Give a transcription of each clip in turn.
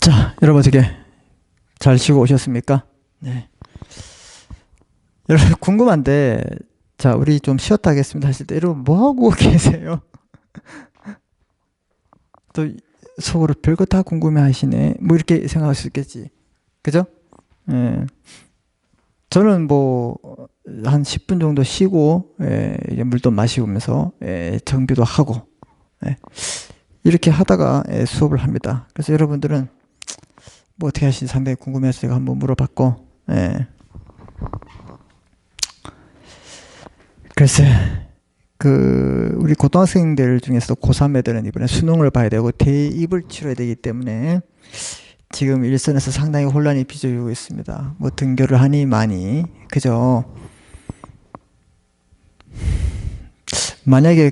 자, 여러분 어떻게 잘 쉬고 오셨습니까? 네. 여러분 궁금한데, 자, 우리 좀 쉬었다 하겠습니다 하실 때 여러분 뭐 하고 계세요? 또 속으로 별거 다 궁금해 하시네. 뭐 이렇게 생각할 수 있겠지. 그죠? 예. 저는 뭐 한 10분 정도 쉬고 이제 물도 마시면서 정비도 하고 이렇게 하다가 수업을 합니다. 그래서 여러분들은 뭐 어떻게 하시는지 상당히 궁금해서 제가 한번 물어봤고, 글쎄, 우리 고등학생들 중에서도 고3 애들은 이번에 수능을 봐야 되고 대입을 치러야 되기 때문에 지금 일선에서 상당히 혼란이 빚어지고 있습니다. 뭐 등교를 하니 많이, 그죠? 만약에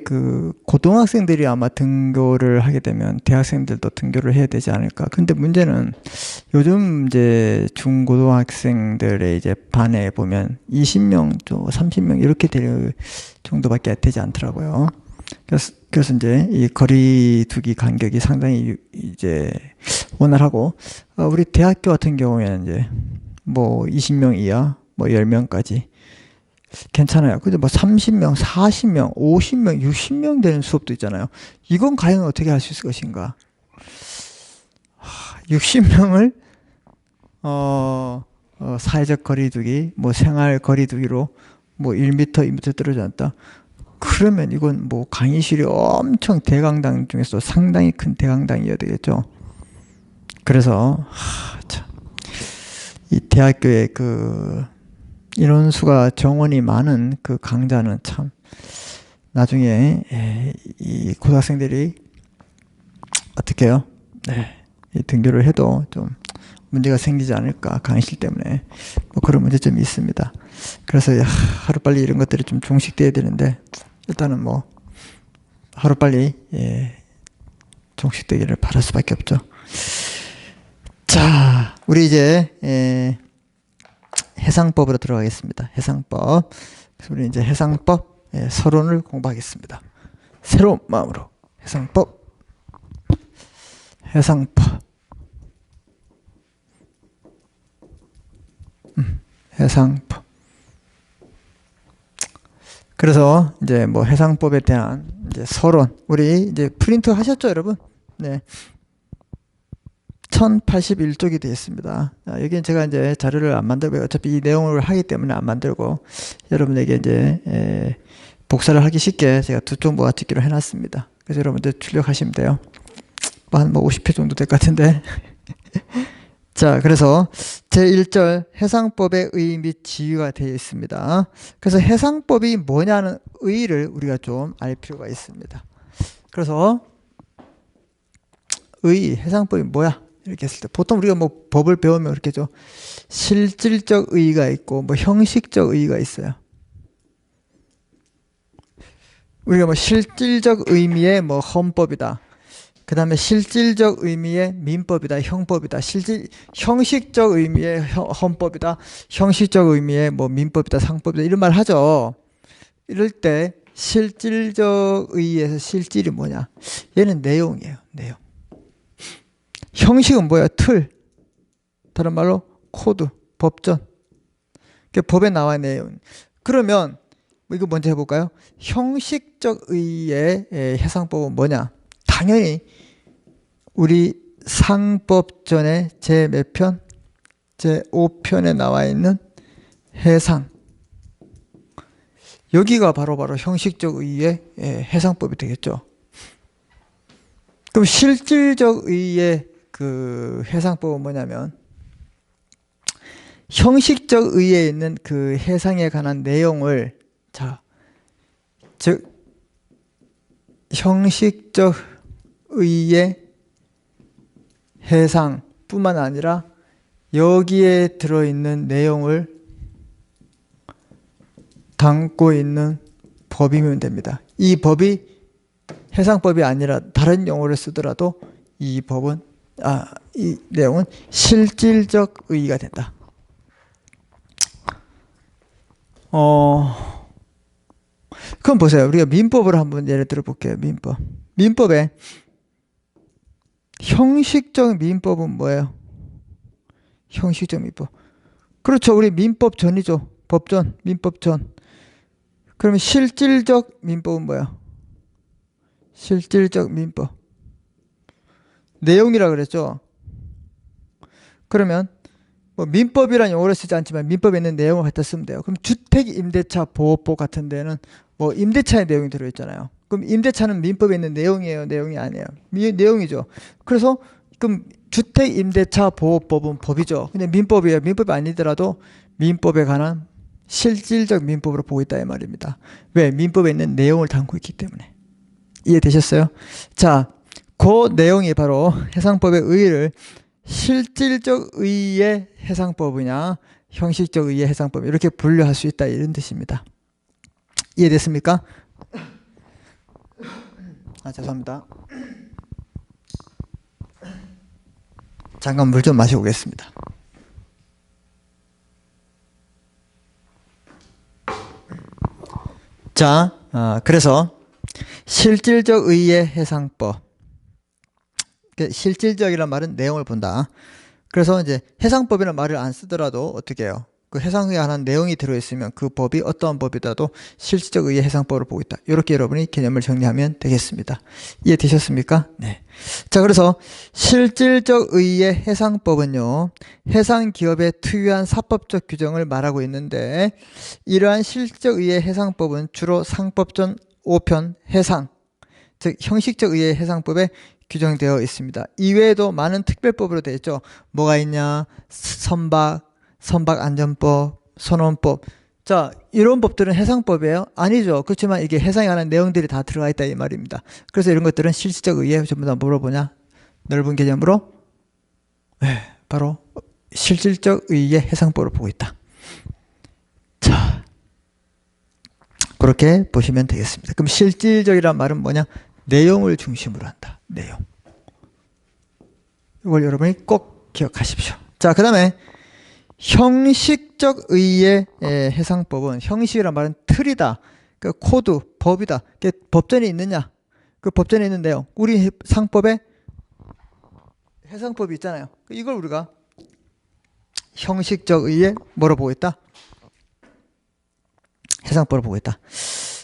고등학생들이 아마 등교를 하게 되면 대학생들도 등교를 해야 되지 않을까. 근데 문제는 요즘 이제 중고등학생들의 이제 반에 보면 20명, 또 30명 이렇게 될 정도밖에 되지 않더라고요. 그래서 이제 이 거리두기 간격이 상당히 이제 원활하고, 우리 대학교 같은 경우에는 이제 뭐 20명 이하, 뭐 10명까지 괜찮아요. 근데 뭐 30명, 40명, 50명, 60명 되는 수업도 있잖아요. 이건 과연 어떻게 할 수 있을 것인가? 60명을 사회적 거리두기, 뭐 생활 거리두기로 뭐 1m, 2m 떨어져 앉다. 그러면 이건 뭐 강의실이 엄청 대강당 중에서 상당히 큰 대강당이어야 되겠죠. 그래서 참, 이 대학교의 인원수가 정원이 많은 그 강좌는 참 나중에 이 고등학생들이 어떻게 해요? 이 등교를 해도 좀 문제가 생기지 않을까, 강의실 때문에. 뭐 그런 문제점이 있습니다. 그래서 하루빨리 이런 것들이 좀 종식돼야 되는데, 일단은 뭐 하루빨리 종식되기를 바랄 수밖에 없죠. 자, 우리 이제 해상법으로 들어가겠습니다. 해상법. 그래서 우리 이제 해상법 서론을 공부하겠습니다. 새로운 마음으로 해상법. 해상법. 그래서 이제 뭐 해상법에 대한 이제 서론. 우리 이제 프린트 하셨죠, 여러분? 네. 1081쪽이 되어 있습니다. 여기는 제가 이제 자료를 안 만들고, 어차피 이 내용을 하기 때문에 안 만들고, 여러분에게 이제 복사를 하기 쉽게 제가 두 쪽 모아찍기로 해놨습니다. 그래서 여러분들 출력하시면 돼요. 한 50회 정도 될 것 같은데. 자, 그래서 제1절 해상법의 의의 및 지위가 되어 있습니다. 그래서 해상법이 뭐냐는 의의를 우리가 좀 알 필요가 있습니다. 그래서 해상법이 뭐야? 이렇게 했을 때 보통 우리가 뭐 법을 배우면 그렇게 죠. 실질적 의의가 있고 뭐 형식적 의의가 있어요. 우리가 뭐 실질적 의미의 뭐 헌법이다. 그 다음에 실질적 의미의 민법이다, 형법이다. 형식적 의미의 헌법이다, 형식적 의미의 뭐 민법이다, 상법이다, 이런 말 하죠. 이럴 때 실질적 의의에서 실질이 뭐냐? 얘는 내용이에요, 내용. 형식은 뭐야? 틀. 다른 말로 코드, 법전. 법에 나와 있는 내용. 그러면 이거 먼저 해볼까요? 형식적 의의의 해상법은 뭐냐? 당연히 우리 상법전의 제 몇 편? 제 5편에 나와 있는 해상. 여기가 바로 형식적 의의의 해상법이 되겠죠. 그럼 실질적 의의의 해상법은 뭐냐면, 형식적 의의에 있는 그 해상에 관한 내용을, 즉 형식적 의의의 해상뿐만 아니라 여기에 들어있는 내용을 담고 있는 법이면 됩니다. 이 법이 해상법이 아니라 다른 용어를 쓰더라도 이 내용은 실질적 의의가 된다. 그럼 보세요. 우리가 민법을 한번 예를 들어 볼게요. 민법에 형식적 민법은 뭐예요? 형식적 민법. 그렇죠. 우리 민법 전이죠. 법전, 민법 전. 그러면 실질적 민법은 뭐야? 실질적 민법. 내용이라 그랬죠. 그러면 뭐 민법이란 용어를 쓰지 않지만 민법에 있는 내용을 갖다 쓰면 돼요. 그럼 주택임대차 보호법 같은 데는 뭐 임대차의 내용이 들어있잖아요. 그럼 임대차는 민법에 있는 내용이에요? 내용이 아니에요? 내용이죠. 그래서 그럼 주택임대차 보호법은 법이죠. 근데 민법이에요. 민법이 아니더라도 민법에 관한 실질적 민법으로 보고 있다 이 말입니다. 왜? 민법에 있는 내용을 담고 있기 때문에. 이해되셨어요? 자, 그 내용이 바로 해상법의 의의를 실질적 의의의 해상법이냐 형식적 의의의 해상법 이렇게 분류할 수 있다 이런 뜻입니다. 이해됐습니까? 죄송합니다. 잠깐 물 좀 마시고 오겠습니다. 자, 그래서 실질적 의의의 해상법. 실질적이란 말은 내용을 본다. 그래서 이제 해상법이라는 말을 안 쓰더라도 어떻게 해요? 그 해상에 관한 내용이 들어있으면 그 법이 어떠한 법이라도 실질적 의의 해상법으로 보고 있다. 이렇게 여러분이 개념을 정리하면 되겠습니다. 이해되셨습니까? 네. 자, 그래서 실질적 의의 해상법은요, 해상기업의 특유한 사법적 규정을 말하고 있는데, 이러한 실질적 의의 해상법은 주로 상법전 5편 해상, 즉 형식적 의의 해상법에 규정되어 있습니다. 이외에도 많은 특별법으로 되어 있죠. 뭐가 있냐? 선박안전법, 선원법. 자, 이런 법들은 해상법이에요? 아니죠. 그렇지만 이게 해상에 관한 내용들이 다 들어가 있다 이 말입니다. 그래서 이런 것들은 실질적 의의 전부 다 뭐로 보냐? 넓은 개념으로 바로 실질적 의의 해상법으로 보고 있다. 자, 그렇게 보시면 되겠습니다. 그럼 실질적이란 말은 뭐냐? 내용을 중심으로 한다. 내용. 이걸 여러분이 꼭 기억하십시오. 자, 그 다음에 형식적 의의 해상법은, 형식이란 말은 틀이다. 그 코드, 법이다. 법전에 있느냐? 그 법전에 있는 내용. 우리 상법에 해상법이 있잖아요. 이걸 우리가 형식적 의의 뭐로 보고 있다? 해상법으로 보고 있다.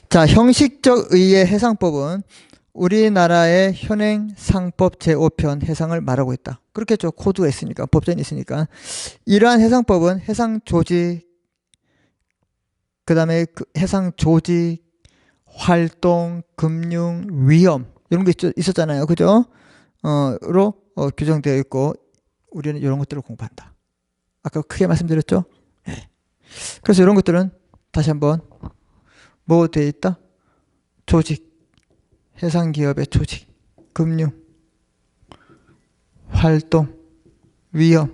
자, 형식적 의의 해상법은 우리나라의 현행 상법 제5편 해상을 말하고 있다. 그렇겠죠. 코드가 있으니까, 법전이 있으니까. 이러한 해상법은 해상 조직, 그 다음에 해상 조직, 활동, 금융, 위험 이런 게 있었잖아요. 그죠? 로 규정되어 있고 우리는 이런 것들을 공부한다. 아까 크게 말씀드렸죠? 네. 그래서 이런 것들은 다시 한번 뭐 되어 있다? 조직, 해상기업의 조직, 금융, 활동, 위험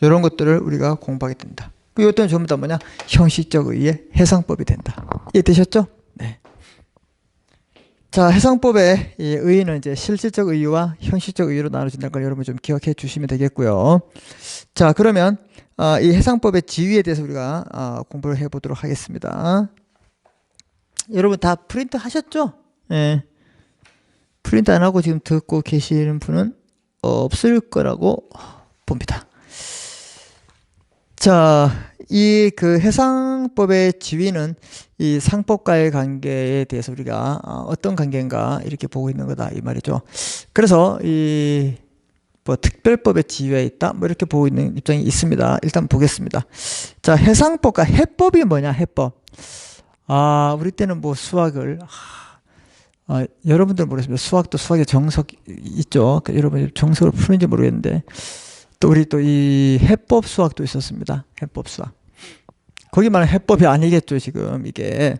이런 것들을 우리가 공부하게 된다. 이것들은 전부 다 뭐냐? 형식적 의의 해상법이 된다. 이해되셨죠? 네. 자, 해상법의 이 의의는 이제 실질적 의의와 형식적 의의로 나눠진다는 걸 여러분 좀 기억해 주시면 되겠고요. 자, 그러면 이 해상법의 지위에 대해서 우리가 공부를 해 보도록 하겠습니다. 여러분 다 프린트 하셨죠? 네. 프린트 안 하고 지금 듣고 계시는 분은 없을 거라고 봅니다. 자, 이 그 해상법의 지위는 이 상법과의 관계에 대해서 우리가 어떤 관계인가 이렇게 보고 있는 거다 이 말이죠. 그래서 이 뭐 특별법의 지위에 있다 뭐 이렇게 보고 있는 입장이 있습니다. 일단 보겠습니다. 자, 해상법과 해법이 뭐냐? 해법. 우리 때는 뭐 수학을 여러분들 모르겠습니다. 수학도 수학의 정석 있죠. 여러분 정석을 푸는지 모르겠는데 또 우리 또 이 해법 수학도 있었습니다. 해법 수학. 거기 말하는 해법이 아니겠죠, 지금 이게.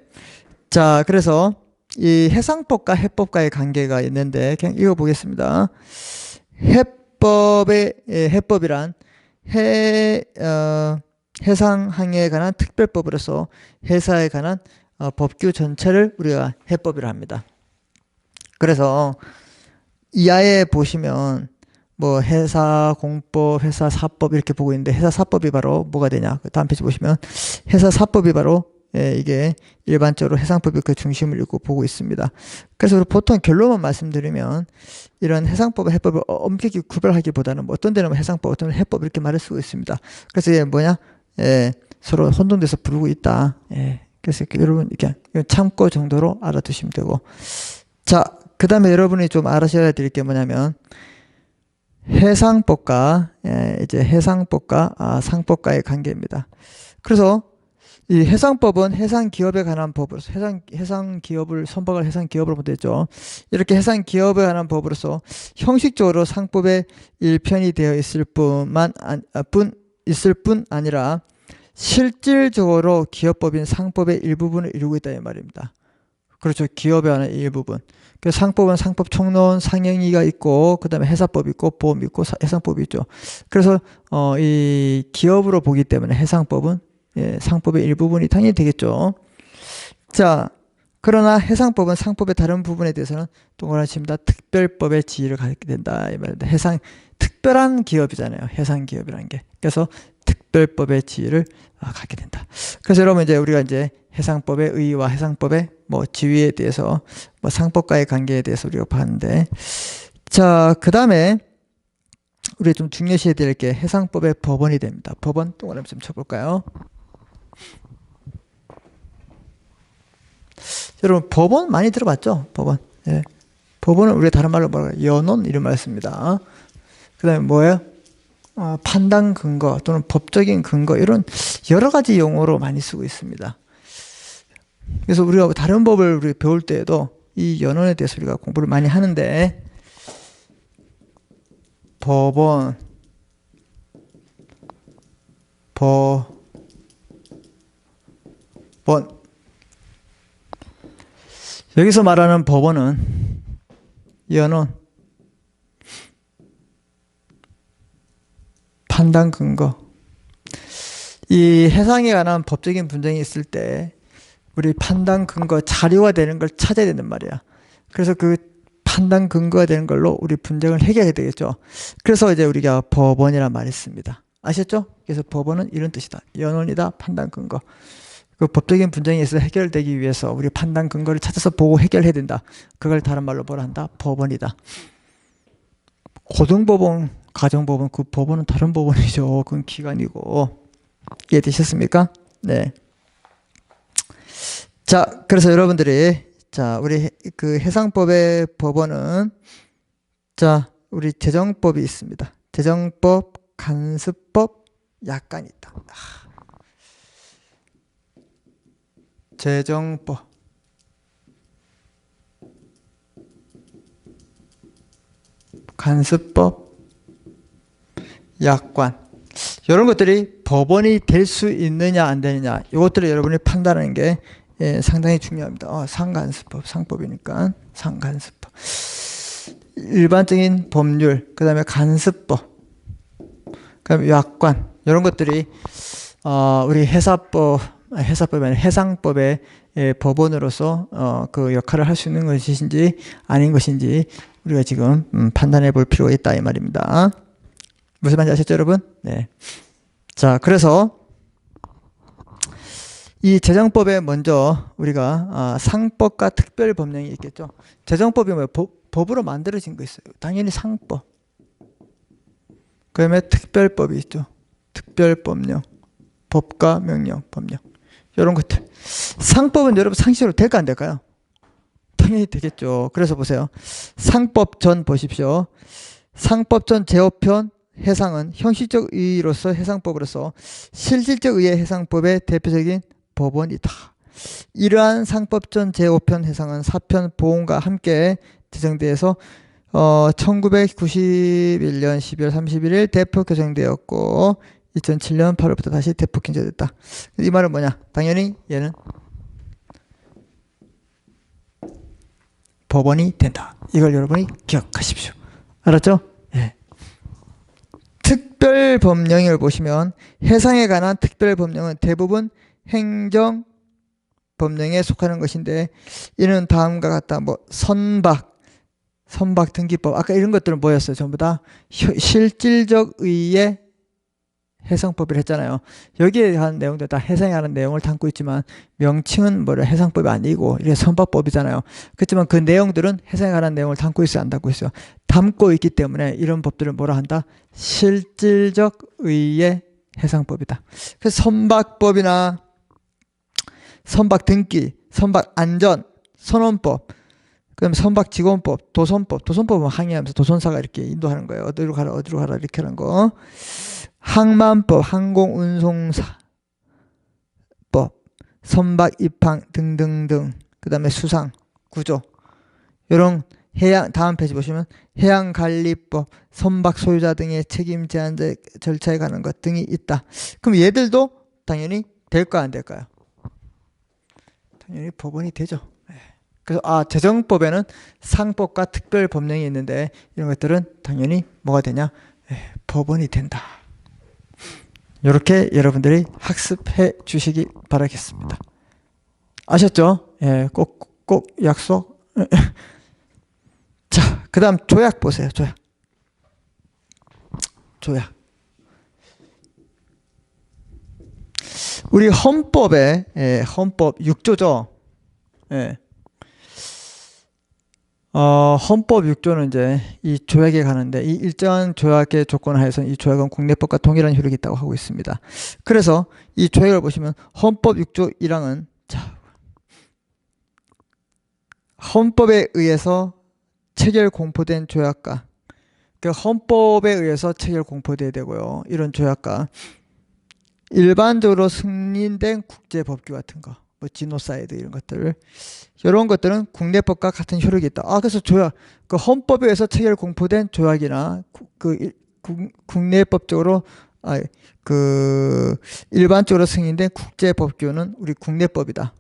자, 그래서 이 해상법과 해법과의 관계가 있는데 그냥 읽어보겠습니다. 해법이란 해상항해에 관한 특별법으로서 해사에 관한 법규 전체를 우리가 해법이라 합니다. 그래서 이하에 보시면 뭐 해사공법, 해사사법 이렇게 보고 있는데 해사사법이 바로 뭐가 되냐? 다음 페이지 보시면 해사사법이 바로 이게 일반적으로 해상법이 그 중심을 잃고 보고 있습니다. 그래서 보통 결론만 말씀드리면 이런 해상법과 해법을 엄격히 구별하기보다는 뭐 어떤 데는 해상법, 어떤 데는 해법 이렇게 말을 쓰고 있습니다. 그래서 이게 뭐냐? 서로 혼동돼서 부르고 있다. 그래서 여러분 이렇게 참고 정도로 알아두시면 되고. 자, 그 다음에 여러분이 좀 알아셔야 될 게 뭐냐면 해상법과 이제 해상법과 상법과의 관계입니다. 그래서 이 해상법은 해상 기업에 관한 법으로서 해상 기업을 선박을 해상 기업으로 보냈죠. 이렇게 해상 기업에 관한 법으로서 형식적으로 상법의 일편이 되어 있을 뿐 아니라 실질적으로 기업법인 상법의 일부분을 이루고 있다 이 말입니다. 그렇죠. 기업에 관한 일부분. 그래서 상법은 상법 총론, 상행위가 있고 그 다음에 해사법이 있고 보험이 있고 해상법이 있죠. 그래서 이 기업으로 보기 때문에 해상법은 상법의 일부분이 당연히 되겠죠. 자, 그러나 해상법은 상법의 다른 부분에 대해서는 동그라미 칩니다. 특별법의 지위를 갖게 된다 이 말입니다. 특별한 기업이잖아요. 해상 기업이라는 게. 그래서 특별법의 지위를 갖게 된다. 그래서 여러분 이제 우리가 이제 해상법의 의의와 해상법의 뭐 지위에 대해서 뭐 상법과의 관계에 대해서 우리가 봤는데, 자, 그 다음에 우리 좀 중요시해야 될 게 해상법의 법원이 됩니다. 법원 동그라미 좀 쳐볼까요? 여러분 법원 많이 들어봤죠? 법원. 법원은 우리가 다른 말로 뭐라고 해요? 연원 이런 말 씁니다. 그 다음에 뭐예요? 판단 근거 또는 법적인 근거 이런 여러 가지 용어로 많이 쓰고 있습니다. 그래서 우리가 다른 법을 우리 배울 때에도 이 연원에 대해서 우리가 공부를 많이 하는데 법원, 여기서 말하는 법원은 연원, 판단 근거. 이 해상에 관한 법적인 분쟁이 있을 때 우리 판단 근거 자료가 되는 걸 찾아야 된단 말이야. 그래서 그 판단 근거가 되는 걸로 우리 분쟁을 해결해야 되겠죠. 그래서 이제 우리가 법원이란 말을 씁니다. 아셨죠? 그래서 법원은 이런 뜻이다. 연원이다. 판단 근거. 그 법적인 분쟁이 있어 해결되기 위해서 우리 판단 근거를 찾아서 보고 해결해야 된다. 그걸 다른 말로 뭐라 한다? 법원이다. 고등법원, 가정법원, 그 법원은 다른 법원이죠. 그건 기관이고. 이해되셨습니까? 네. 자, 그래서 여러분들이, 자, 우리 그 해상법의 법원은, 자, 우리 재정법이 있습니다. 재정법, 간습법, 약관이 있다. 재정법. 간습법, 약관. 이런 것들이 법원이 될 수 있느냐 안 되느냐 이것들을 여러분이 판단하는 게 상당히 중요합니다. 상간습법, 상법이니까 상간습법. 일반적인 법률, 그 다음에 간습법, 그 다음에 약관 이런 것들이 우리 해상법이 아니라 해상법의 법원으로서 그 역할을 할 수 있는 것인지 아닌 것인지 우리가 지금 판단해 볼 필요가 있다 이 말입니다. 무슨 말인지 아셨죠 여러분? 네. 자, 그래서 이 재정법에 먼저 우리가 상법과 특별법령이 있겠죠. 재정법이 뭐예요? 법으로 만들어진 거 있어요. 당연히 상법. 그 다음에 특별법이 있죠. 특별법령, 법과 명령, 법령 이런 것들. 상법은 여러분 상식으로 될까 안 될까요? 당연히 되겠죠. 그래서 보세요. 상법전 보십시오. 상법전 제5편 해상은 형식적 의의로서 해상법으로서 실질적 의의 해상법의 대표적인 법원이다. 이러한 상법전 제5편 해상은 4편 보험과 함께 제정돼서 1991년 12월 31일 대폭 개정되었고 2007년 8월부터 다시 대폭 개정됐다. 이 말은 뭐냐? 당연히 얘는 법원이 된다. 이걸 여러분이 기억하십시오. 알았죠? 예. 특별법령을 보시면 해상에 관한 특별법령은 대부분 행정법령에 속하는 것인데 이는 다음과 같다. 뭐 선박 등기법 아까 이런 것들은 뭐였어요? 전부 다 실질적 의의 해상법이라 했잖아요. 여기에 대한 내용들 다 해상에 관한 내용을 담고 있지만 명칭은 뭐래 해상법이 아니고 이게 선박법이잖아요. 그렇지만 그 내용들은 해상에 관한 내용을 담고 있어요, 안 담고 있어요? 담고 있기 때문에 이런 법들을 뭐라 한다? 실질적 의의 해상법이다. 그래서 선박법이나 선박 등기, 선박 안전, 선원법, 그다음에 선박직원법, 도선법은 항해하면서 도선사가 이렇게 인도하는 거예요. 어디로 가라, 어디로 가라 이렇게 하는 거. 항만법, 항공운송사법, 선박 입항 등등등. 그다음에 수상, 구조. 이런 해양 다음 페이지 보시면 해양관리법, 선박 소유자 등의 책임 제한 절차에 관한 것 등이 있다. 그럼 얘들도 당연히 될까 안 될까요? 당연히 법원이 되죠. 그래서 재정법에는 상법과 특별법령이 있는데 이런 것들은 당연히 뭐가 되냐? 법원이 된다. 이렇게 여러분들이 학습해 주시기 바라겠습니다. 아셨죠? 예, 꼭 약속. 자, 그 다음 조약 보세요. 조약. 우리 헌법에 헌법 6조죠. 예. 헌법 6조는 이제 이 조약에 가는데 이 일정한 조약의 조건 하에서는 이 조약은 국내법과 동일한 효력이 있다고 하고 있습니다. 그래서 이 조약을 보시면 헌법 6조 1항은 자, 헌법에 의해서 체결 공포된 조약과 그 헌법에 의해서 체결 공포돼야 되고요. 이런 조약과 일반적으로 승인된 국제법규 같은 거, 뭐 지노사이드 이런 것들, 이런 것들은 국내법과 같은 효력이 있다. 그래서 조약, 그 헌법에 의해서 체결 공포된 조약이나 국내법적으로 일반적으로 승인된 국제법규는 우리 국내법이다.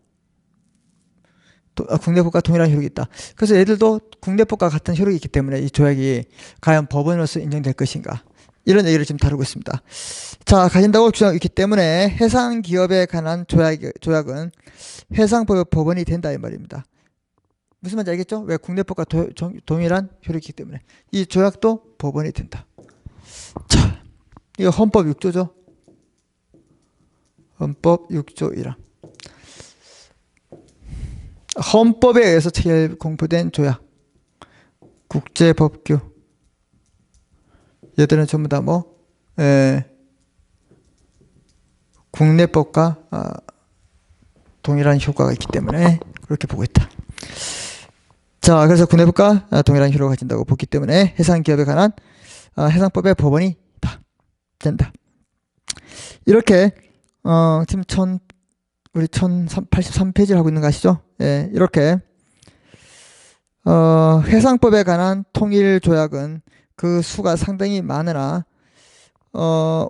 국내법과 동일한 효력이 있다. 그래서 얘들도 국내법과 같은 효력이 있기 때문에 이 조약이 과연 법원으로서 인정될 것인가, 이런 얘기를 지금 다루고 있습니다. 자, 가진다고 주장하고 있기 때문에 해상 기업에 관한 조약은 해상법 법원이 된다 이 말입니다. 무슨 말인지 알겠죠? 왜? 국내법과 동일한 효력이 있기 때문에 이 조약도 법원이 된다. 자, 이거 헌법 6조죠. 헌법 6조 1항. 헌법에 의해서 체결 공포된 조약, 국제법규, 얘들은 전부 다 국내법과 동일한 효과가 있기 때문에 그렇게 보고 있다. 자, 그래서 국내법과 동일한 효력을 가진다고 보기 때문에 해상기업에 관한 해상법의 법원이 된다. 이렇게 지금 우리 1083페이지를 하고 있는 거 아시죠? 예, 이렇게 해상법에 관한 통일조약은 그 수가 상당히 많으나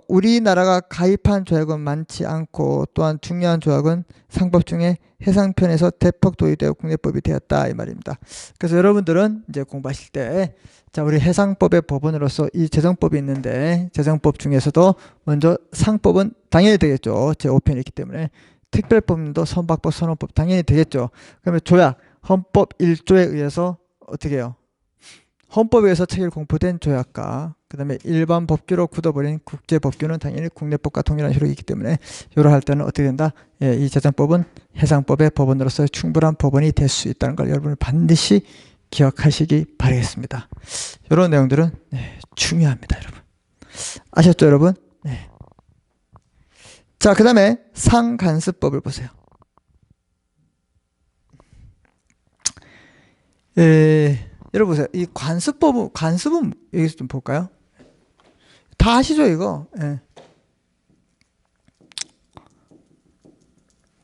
우리나라가 가입한 조약은 많지 않고, 또한 중요한 조약은 상법 중에 해상편에서 대폭 도입되어 국내법이 되었다 이 말입니다. 그래서 여러분들은 이제 공부하실 때, 자, 우리 해상법의 법원으로서 이 재정법이 있는데 재정법 중에서도 먼저 상법은 당연히 되겠죠. 제5편이 있기 때문에. 특별법도 선박법, 선원법 당연히 되겠죠. 그러면 조약, 헌법 1조에 의해서 어떻게 해요? 헌법에 의해서 체결 공포된 조약과 그 다음에 일반 법규로 굳어버린 국제법규는 당연히 국내법과 동일한 효력이 있기 때문에 요를 할 때는 어떻게 된다? 예, 이 재정법은 해상법의 법원으로서 충분한 법원이 될 수 있다는 걸 여러분이 반드시 기억하시기 바라겠습니다. 이런 내용들은 중요합니다, 여러분. 아셨죠, 여러분? 네. 자, 그 다음에 상간습법을 보세요. 여러분 보세요. 이 관습은 여기서 좀 볼까요? 다 아시죠, 이거? 예.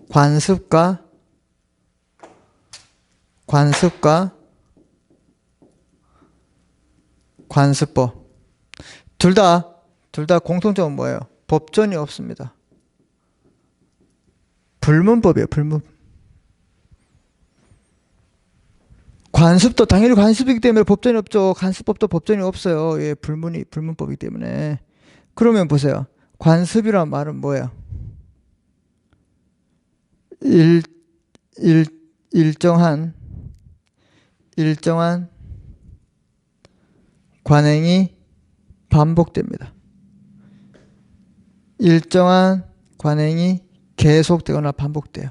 관습과 관습법. 둘 다 공통점은 뭐예요? 법전이 없습니다. 불문법이에요, 불문. 관습도 당연히 관습이기 때문에 법전이 없죠. 관습법도 법전이 없어요. 예, 불문법이기 때문에. 그러면 보세요. 관습이란 말은 뭐예요? 일정한 관행이 반복됩니다. 일정한 관행이 계속되거나 반복돼요.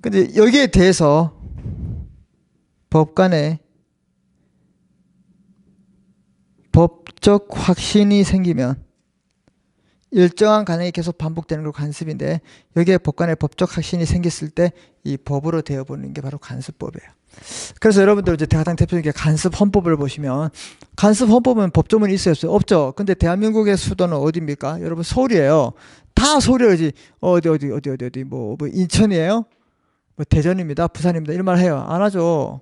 근데 여기에 대해서 법관에 법적 확신이 생기면 일정한 관행이 계속 반복되는 걸 관습인데 여기에 법관에 법적 확신이 생겼을 때 이 법으로 되어버리는 게 바로 관습법이에요. 그래서 여러분들 이제 가장 대표적인 게 간습 헌법을 보시면 간습 헌법은 법조문이 있어요, 없어요? 없죠. 근데 대한민국의 수도는 어디입니까? 여러분 서울이에요. 다 서울이지. 어디 뭐 인천이에요? 뭐 대전입니다, 부산입니다 이런 말 해요? 안 하죠.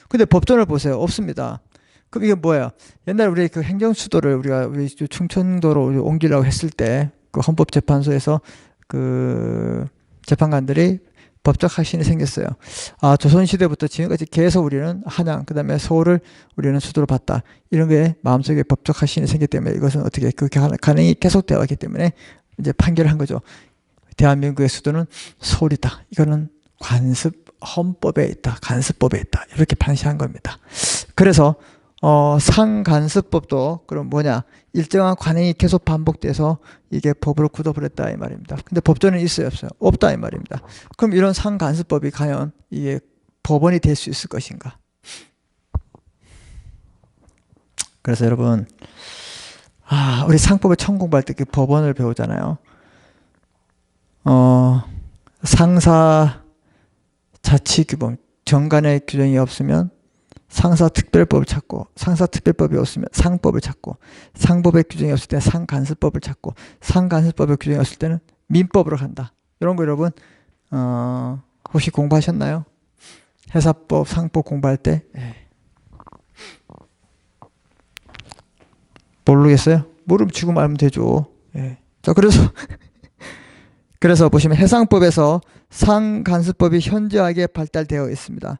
근데 법전을 보세요. 없습니다. 그럼 이게 뭐예요? 옛날에 우리 그 행정수도를 우리 충청도로 옮기려고 했을 때 그 헌법재판소에서 그 재판관들이 법적 확신이 생겼어요. 아, 조선시대부터 지금까지 계속 우리는 한양, 그 다음에 서울을 우리는 수도로 봤다. 이런 게 마음속에 법적 확신이 생겼기 때문에 이것은 어떻게 그 관행이 계속되어 왔기 때문에 이제 판결을 한 거죠. 대한민국의 수도는 서울이다. 이거는 관습 헌법에 있다. 간습법에 있다. 이렇게 판시한 겁니다. 그래서 상간습법도 그럼 뭐냐? 일정한 관행이 계속 반복돼서 이게 법으로 굳어버렸다 이 말입니다. 근데 법전은 있어요, 없어요? 없다 이 말입니다. 그럼 이런 상간습법이 과연 이게 법원이 될 수 있을 것인가? 그래서 여러분, 우리 상법을 처음 공부할 때 그 법원을 배우잖아요. 상사 자치규범 정관의 규정이 없으면 상사특별법을 찾고, 상사특별법이 없으면 상법을 찾고, 상법의 규정이 없을 때는 상간습법을 찾고, 상간습법의 규정이 없을 때는 민법으로 간다. 이런 거 여러분 혹시 공부하셨나요? 회사법, 상법 공부할 때? 모르겠어요? 모르면 지금 알면 되죠. 자, 그래서 보시면 해상법에서 상간습법이 현저하게 발달되어 있습니다.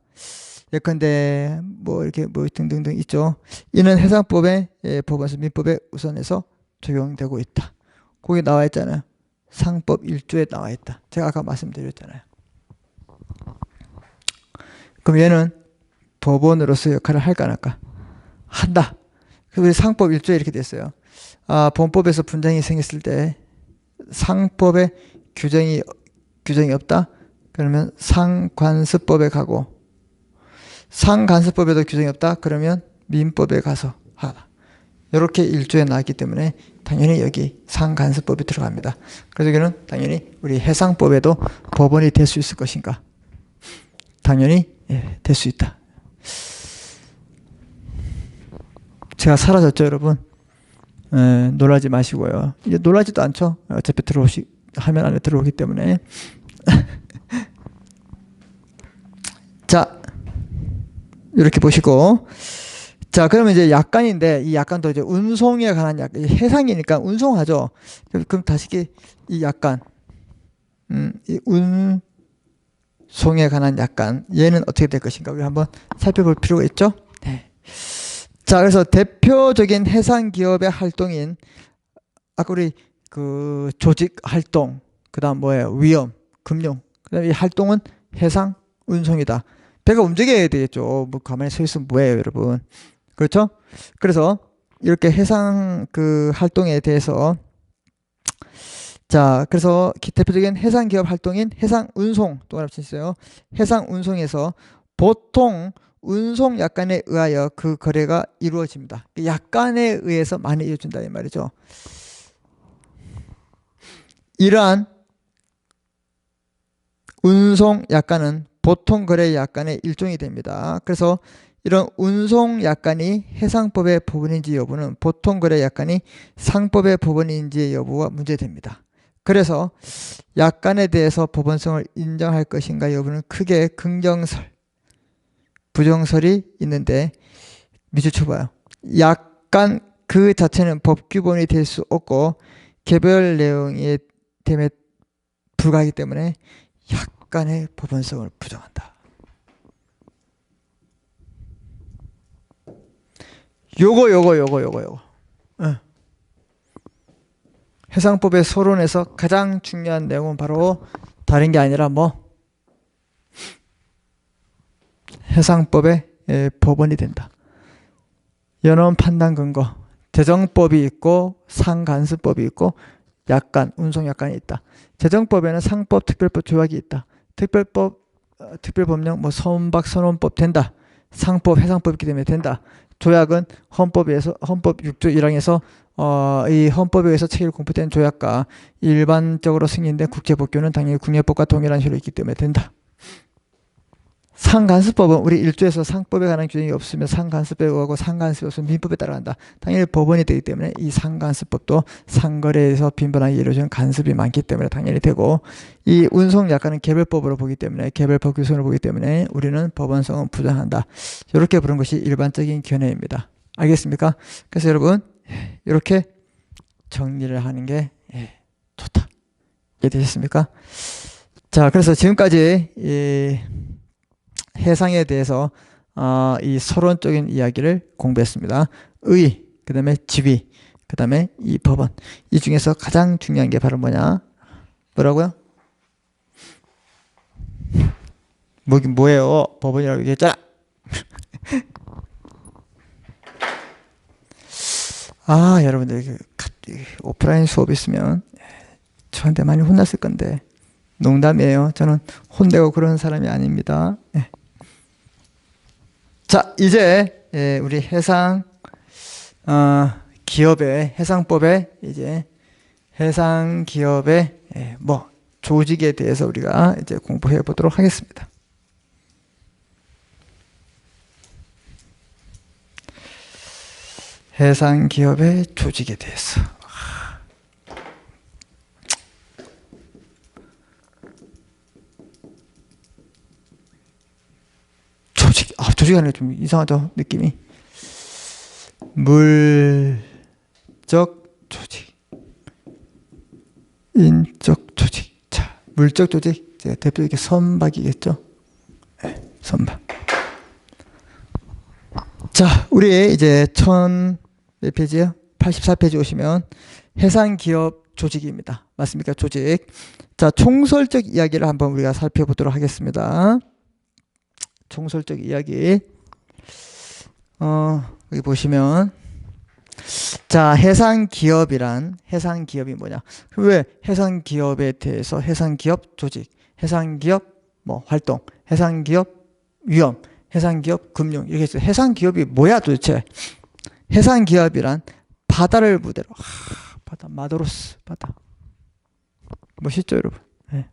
예컨대 뭐 이렇게 뭐 등등등 있죠. 이는 해상법의 법원에서 민법에 우선해서 적용되고 있다. 거기 나와 있잖아요. 상법 1조에 나와 있다. 제가 아까 말씀드렸잖아요. 그럼 얘는 법원으로서 역할을 할까 안 할까? 한다. 그래서 상법 1조에 이렇게 됐어요. 본법에서 분쟁이 생겼을 때 상법에 규정이 없다? 그러면 상관습법에 가고, 상간습법에도 규정이 없다? 그러면 민법에 가서 하라. 이렇게 1조에 나왔기 때문에 당연히 여기 상간습법이 들어갑니다. 그래서 여기는 당연히 우리 해상법에도 법원이 될 수 있을 것인가? 당연히 될 수 있다. 제가 사라졌죠, 여러분? 놀라지 마시고요. 이제 놀라지도 않죠. 어차피 화면 안에 들어오기 때문에. 자, 이렇게 보시고. 자, 그러면 이제 약관인데, 이 약관도 이제 운송에 관한 약관, 해상이니까 운송하죠. 그럼 다시 이 약관, 이 운송에 관한 약관, 얘는 어떻게 될 것인가? 우리 한번 살펴볼 필요가 있죠? 네. 자, 그래서 대표적인 해상 기업의 활동인, 아까 우리 그 조직 활동, 그 다음 뭐예요? 위험, 금융. 그 다음에 이 활동은 해상 운송이다. 배가 움직여야 되겠죠. 뭐 가만히 서 있으면 뭐예요, 여러분? 그렇죠? 그래서 이렇게 해상 그 활동에 대해서, 자, 그래서 대표적인 해상 기업 활동인 해상 운송, 동그라미 치세요. 해상 운송에서 보통 운송 약관에 의하여 그 거래가 이루어집니다. 약관에 의해서 많이 이루어진다 이 말이죠. 이러한 운송 약관은 보통 거래 약관의 일종이 됩니다. 그래서 이런 운송 약관이 해상법의 법원인지 여부는 보통 거래 약관이 상법의 법원인지 여부가 문제됩니다. 그래서 약관에 대해서 법원성을 인정할 것인가 여부는 크게 긍정설, 부정설이 있는데, 밑줄 쳐봐요. 약관 그 자체는 법규본이 될 수 없고 개별 내용에 됨에 불과하기 때문에 약관의 법원성을 부정한다. 요거. 해상법의 서론에서 가장 중요한 내용은 바로 다른 게 아니라 뭐 해상법의 법원이 된다. 연원 판단 근거 재정법이 있고 상간수법이 있고 약관, 운송약관이 있다. 재정법에는 상법, 특별법, 조약이 있다. 특별법, 특별법령, 뭐 선박, 선원법 된다. 상법, 해상법 있기 때문에 된다. 조약은 헌법에 의해서 헌법 6조 1항에서 이 헌법에 의해서 체계를 공포된 조약과 일반적으로 승인된 국제법규는 당연히 국내법과 동일한 효력이 있기 때문에 된다. 상간수법은 우리 1조에서 상법에 관한 규정이 없으면 상간수법에 의하고 상간수법이 없으면 민법에 따라간다. 당연히 법원이 되기 때문에 이 상간수법도 상거래에서 빈번하게 이루어지는 간섭이 많기 때문에 당연히 되고, 이 운송약관은 개별법으로 보기 때문에 개별법 규정으로 보기 때문에 우리는 법원성은 부정한다. 이렇게 부른 것이 일반적인 견해입니다. 알겠습니까? 그래서 여러분 이렇게 정리를 하는 게 좋다. 이해되셨습니까? 자, 그래서 지금까지 이 해상에 대해서 이 서론적인 이야기를 공부했습니다. 의, 그 다음에 지위, 그 다음에 이 법원. 이 중에서 가장 중요한 게 바로 뭐냐? 뭐라고요? 뭐예요? 법원이라고 얘기했잖아. 여러분들 오프라인 수업 있으면 저한테 많이 혼났을 건데 농담이에요. 저는 혼내고 그런 사람이 아닙니다. 자, 이제 우리 해상 기업의 해상법의 이제 해상 기업의 뭐 조직에 대해서 우리가 이제 공부해 보도록 하겠습니다. 해상 기업의 조직에 대해서. 조직 하는 게 좀 이상하죠, 느낌이. 물적 조직, 인적 조직. 자, 물적 조직, 제가 대표적인 선박이겠죠. 선박. 자, 우리 이제 몇 페이지요? 84페이지 오시면 해상기업 조직입니다. 맞습니까? 조직. 자, 총설적 이야기를 한번 우리가 살펴보도록 하겠습니다. 총설적 이야기. 여기 보시면, 자, 해상기업이 뭐냐? 왜 해상기업에 대해서 해상기업 조직, 해상기업 뭐 활동, 해상기업 위험, 해상기업 금융, 이렇게 해서 해상기업이 뭐야 도대체? 해상기업이란 바다를 무대로, 바다, 마도로스, 바다. 멋있죠, 여러분? 네.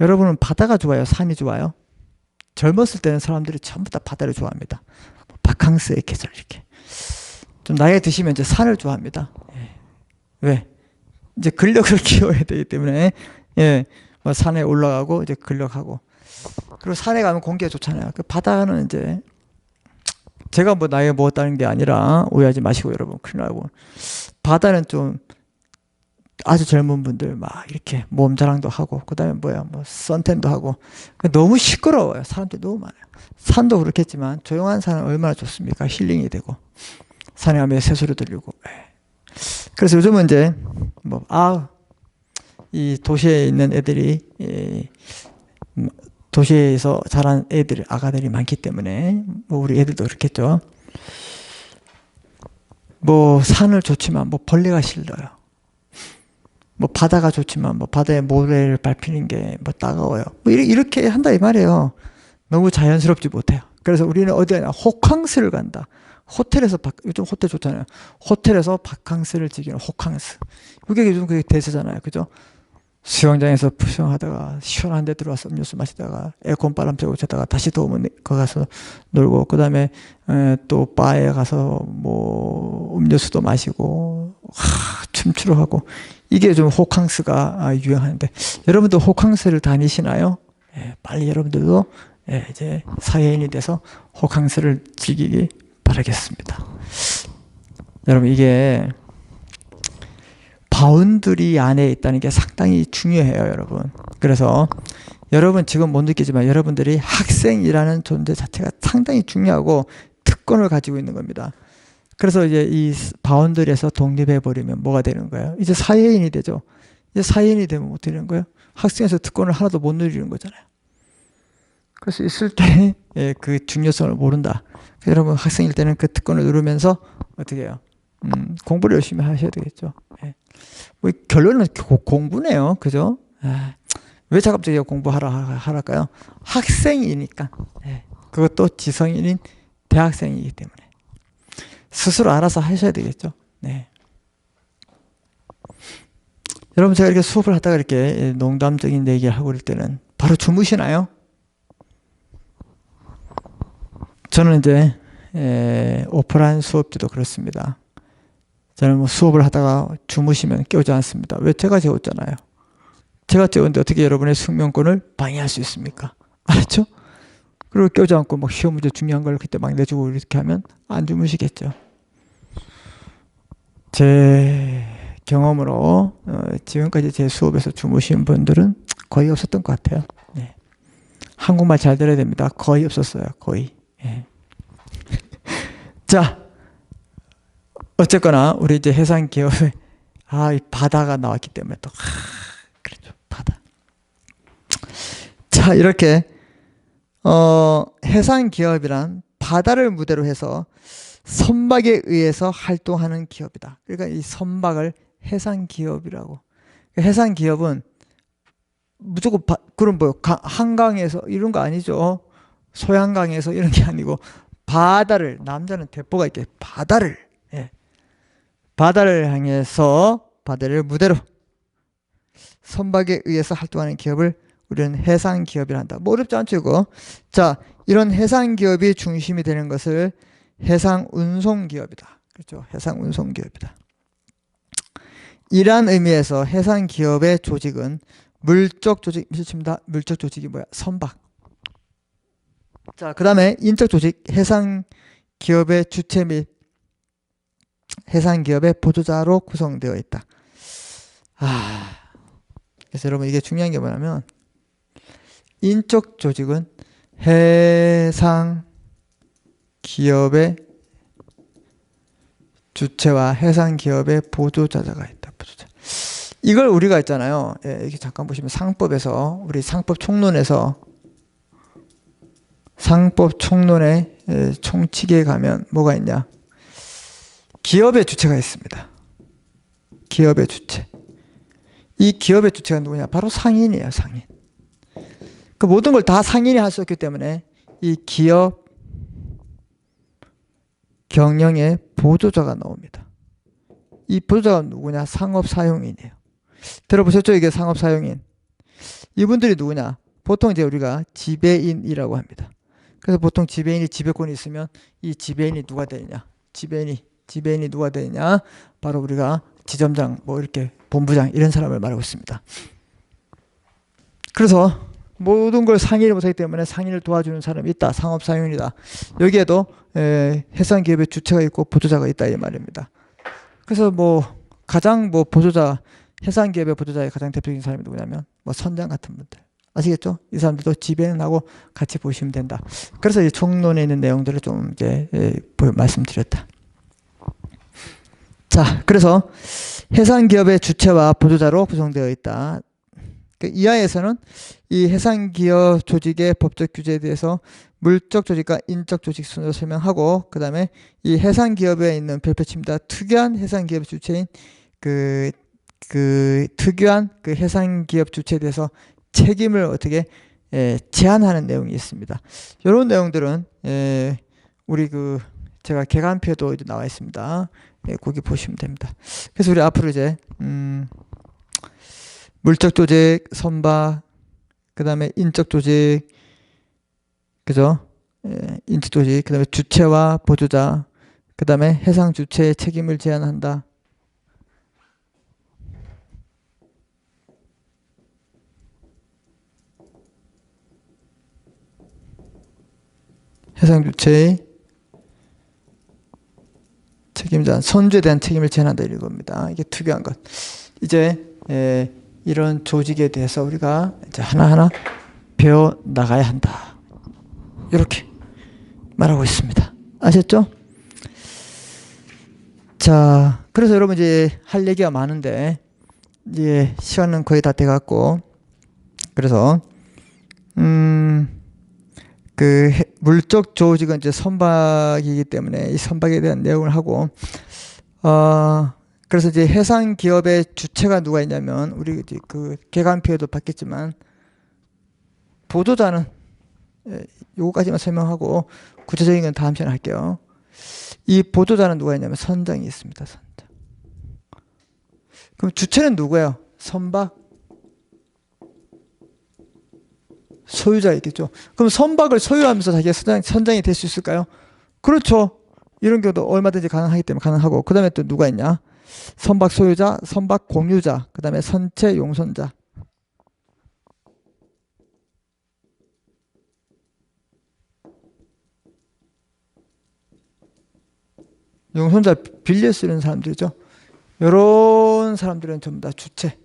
여러분은 바다가 좋아요? 산이 좋아요? 젊었을 때는 사람들이 전부 다 바다를 좋아합니다. 바캉스의 계절, 이렇게. 좀 나이가 드시면 이제 산을 좋아합니다. 왜? 이제 근력을 키워야 되기 때문에, 뭐 산에 올라가고, 이제 근력하고. 그리고 산에 가면 공기가 좋잖아요. 그 바다는 이제, 제가 뭐 나이가 먹었다는 게 아니라, 오해하지 마시고, 여러분. 큰일 나고. 바다는 좀, 아주 젊은 분들 막 이렇게 몸자랑도 하고, 그 다음에 뭐 선탠도 하고, 너무 시끄러워요. 사람들이 너무 많아요. 산도 그렇겠지만 조용한 산은 얼마나 좋습니까? 힐링이 되고, 산에 가면 새소리 들리고. 그래서 요즘은 이제 이 도시에 있는 애들이, 도시에서 자란 아가들이 많기 때문에 뭐 우리 애들도 그렇겠죠. 뭐 산을 좋지만 뭐 벌레가 싫어요. 뭐 바다가 좋지만 뭐 바다에 모래를 밟히는 게 뭐 따가워요. 뭐 이렇게 한다 이 말이에요. 너무 자연스럽지 못해요. 그래서 우리는 어디 가냐? 호캉스를 간다. 호텔에서 요즘 호텔 좋잖아요. 호텔에서 바캉스를 즐기는 호캉스. 그게 요즘 그게 대세잖아요. 그죠? 수영장에서 수영하다가 시원한 데 들어와서 음료수 마시다가 에어컨 바람 쐬고 자다가 다시 더우면 거기 가서 놀고, 그 다음에 또 바에 가서 뭐 음료수도 마시고 춤추러 가고, 이게 좀 호캉스가 유행하는데, 여러분도 호캉스를 다니시나요? 빨리 여러분들도 이제 사회인이 돼서 호캉스를 즐기기 바라겠습니다. 여러분, 이게 바운드리 안에 있다는 게 상당히 중요해요, 여러분. 그래서 여러분 지금 못 느끼지만 여러분들이 학생이라는 존재 자체가 상당히 중요하고 특권을 가지고 있는 겁니다. 그래서 이제 이 바운드리에서 독립해 버리면 뭐가 되는 거예요? 이제 사회인이 되죠. 이제 사회인이 되면 어떻게 되는 거예요? 학생에서 특권을 하나도 못 누리는 거잖아요. 그래서 있을 때 그 중요성을 모른다. 그래서 여러분 학생일 때는 그 특권을 누르면서 어떻게 해요? 공부를 열심히 하셔야 되겠죠. 예. 뭐 결론은 공부네요. 그죠? 아, 왜 갑자기 하랄까요? 학생이니까. 예. 그것도 지성인인 대학생이기 때문에 스스로 알아서 하셔야 되겠죠. 네. 여러분 제가 이렇게 수업을 하다가 이렇게 농담적인 얘기를 하고 그럴 때는 바로 주무시나요? 저는 이제 오프라인 수업 때도 그렇습니다. 저는 뭐 수업을 하다가 주무시면 깨우지 않습니다. 왜? 제가 재웠잖아요. 제가 재웠는데 어떻게 여러분의 숙면권을 방해할 수 있습니까? 알았죠? 그리고 깨우지 않고 막 시험 문제 중요한 걸 그때 막 내주고 이렇게 하면 안 주무시겠죠. 제 경험으로 지금까지 제 수업에서 주무신 분들은 거의 없었던 것 같아요. 네. 한국말 잘 들어야 됩니다. 거의 없었어요. 거의. 네. 자, 어쨌거나 우리 이제 해상 기업에 이 바다가 나왔기 때문에 또 그렇죠. 바다. 자, 이렇게 해상 기업이란 바다를 무대로 해서 선박에 의해서 활동하는 기업이다. 그러니까 이 선박을 해상 기업이라고. 해상 기업은 무조건 그럼 뭐 한강에서 이런 거 아니죠. 소양강에서 이런 게 아니고 바다를, 남자는 대포가 있게 바다를 바다를 향해서 바다를 무대로 선박에 의해서 활동하는 기업을 우리는 해상 기업이라 한다. 뭐 어렵지 않죠, 이거. 자, 이런 해상 기업이 중심이 되는 것을 해상 운송 기업이다. 그렇죠? 해상 운송 기업이다. 이러한 의미에서 해상 기업의 조직은 물적 조직, 미치입니다. 물적 조직이 뭐야? 선박. 자, 그 다음에 인적 조직, 해상 기업의 주체 및 해상 기업의 보조자로 구성되어 있다. 그래서 여러분 이게 중요한 게 뭐냐면 인적 조직은 해상 기업의 주체와 해상 기업의 보조자가 있다. 보조자. 이걸 우리가 있잖아요. 이렇게 잠깐 보시면 상법에서 우리 상법 총론에서 상법 총론의 총칙에 가면 뭐가 있냐? 기업의 주체가 있습니다. 기업의 주체. 이 기업의 주체가 누구냐? 바로 상인이에요, 상인. 그 모든 걸 다 상인이 할 수 없기 때문에 이 기업 경영의 보조자가 나옵니다. 이 보조자가 누구냐? 상업사용인이에요. 들어보셨죠? 이게 상업사용인. 이분들이 누구냐? 보통 이제 우리가 지배인이라고 합니다. 그래서 보통 지배인이 지배권이 있으면 이 지배인이 누가 되느냐? 지배인이 누가 되느냐? 바로 우리가 지점장, 뭐 이렇게 본부장 이런 사람을 말하고 있습니다. 그래서 모든 걸 상인이 못하기 때문에 상인을 도와주는 사람이 있다. 상업사용인이다. 여기에도 해상기업의 주체가 있고 보조자가 있다 이 말입니다. 그래서 뭐 가장 뭐 보조자, 해상기업의 보조자의 가장 대표적인 사람이 누구냐면 뭐 선장 같은 분들. 아시겠죠? 이 사람들도 지배인하고 같이 보시면 된다. 그래서 이 총론에 있는 내용들을 좀 이제 말씀드렸다. 자, 그래서 해상기업의 주체와 보조자로 구성되어 있다. 그 이하에서는 이 해상기업 조직의 법적 규제에 대해서 물적 조직과 인적 조직 순으로 설명하고, 그 다음에 이 해상기업에 있는 별표치입니다. 특유한 해상기업 주체인 그 특유한 그 해상기업 주체에 대해서 책임을 어떻게 제한하는 내용이 있습니다. 이런 내용들은 우리 제가 개간표도 이제 나와 있습니다. 거기 보시면 됩니다. 그래서 우리 앞으로 이제 물적 조직, 선박, 그 다음에 인적 조직, 그죠? 인적 조직, 그 다음에 주체와 보조자, 그 다음에 해상 주체의 책임을 제한한다. 해상 주체의 책임자, 선주에 대한 책임을 제한한다 이겁니다. 이게 특유한 것. 이제 이런 조직에 대해서 우리가 이제 하나하나 배워 나가야 한다. 이렇게 말하고 있습니다. 아셨죠? 자, 그래서 여러분 이제 할 얘기가 많은데 이제 시간은 거의 다 돼갖고, 그래서 물적 조직은 이제 선박이기 때문에 이 선박에 대한 내용을 하고, 그래서 이제 해상 기업의 주체가 누가 있냐면, 우리 이제 개간표에도 봤겠지만, 보조자는, 요거까지만 설명하고, 구체적인 건 다음 시간에 할게요. 이 보조자는 누가 있냐면, 선장이 있습니다, 선장. 그럼 주체는 누구예요? 선박? 소유자가 있겠죠. 그럼 선박을 소유하면서 자기가 선장이 될 수 있을까요? 그렇죠. 이런 경우도 얼마든지 가능하기 때문에 가능하고, 그 다음에 또 누가 있냐? 선박 소유자, 선박 공유자, 그 다음에 선체 용선자. 용선자 빌려 쓰는 사람들이죠. 이런 사람들은 전부 다 주체.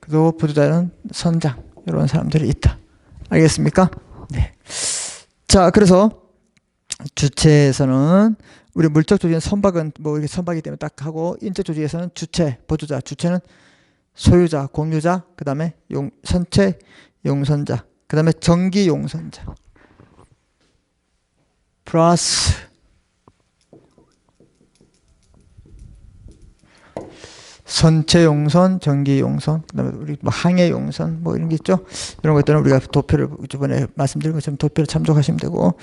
그리고 보조자는 선장. 이런 사람들이 있다. 알겠습니까? 네. 자, 그래서 주체에서는 우리 물적 조직은 선박은 뭐 이렇게 선박이기 때문에 딱 하고, 인적 조직에서는 주체, 보조자, 주체는 소유자, 공유자, 그 다음에 선체 용선자, 그 다음에 전기 용선자. 플러스 선체 용선, 전기 용선, 그다음에 우리 뭐 항해 용선 뭐 이런 게 있죠. 이런 것들은 우리가 도표를 이번에 말씀드린 것처럼 도표를 참조하시면 되고,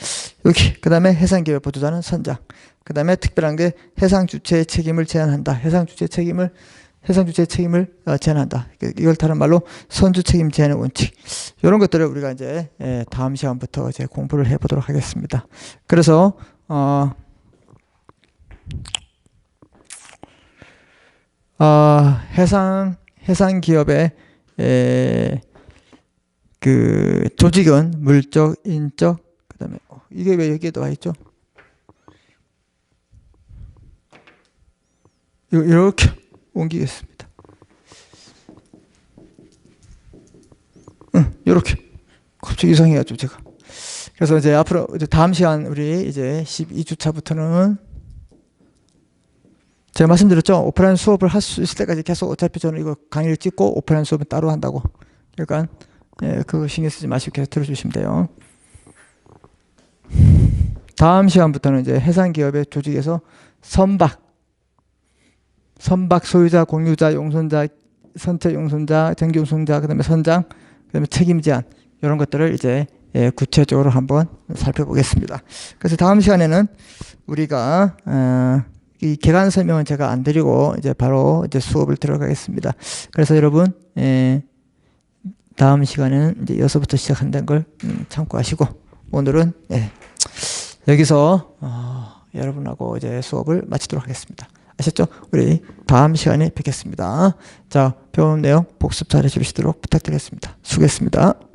여기 그다음에 해상 기업 보조자는 선장. 그다음에 특별한 게 해상 주체의 책임을 제한한다. 해상 주체의 책임을 제한한다. 이걸 다른 말로 선주 책임 제한의 원칙. 이런 것들을 우리가 이제 다음 시간부터 이제 공부를 해보도록 하겠습니다. 그래서 해상 기업의 그 조직은 물적, 인적, 그다음에 이게 왜 여기에 나와 있죠? 이렇게 옮기겠습니다. 이렇게 갑자기 이상해가지고 제가. 그래서 이제 앞으로 이제 다음 시간 우리 이제 12주차부터는 제가 말씀드렸죠. 오프라인 수업을 할 수 있을 때까지 계속 어차피 저는 이거 강의를 찍고 오프라인 수업은 따로 한다고. 그러니까 그거 신경 쓰지 마시고 계속 들어주시면 돼요. 다음 시간부터는 이제 해상기업의 조직에서 선박 소유자, 공유자, 용선자, 선체 용선자, 전기 용선자, 그다음에 선장, 그다음에 책임 제한 이런 것들을 이제 구체적으로 한번 살펴보겠습니다. 그래서 다음 시간에는 우리가 이 개간 설명은 제가 안 드리고 이제 바로 이제 수업을 들어가겠습니다. 그래서 여러분 다음 시간에는 이제 여기서부터 시작한다는 걸 참고하시고, 오늘은 여기서 여러분하고 이제 수업을 마치도록 하겠습니다. 아셨죠? 우리 다음 시간에 뵙겠습니다. 자, 배운 내용 복습 잘 해주시도록 부탁드리겠습니다. 수고했습니다.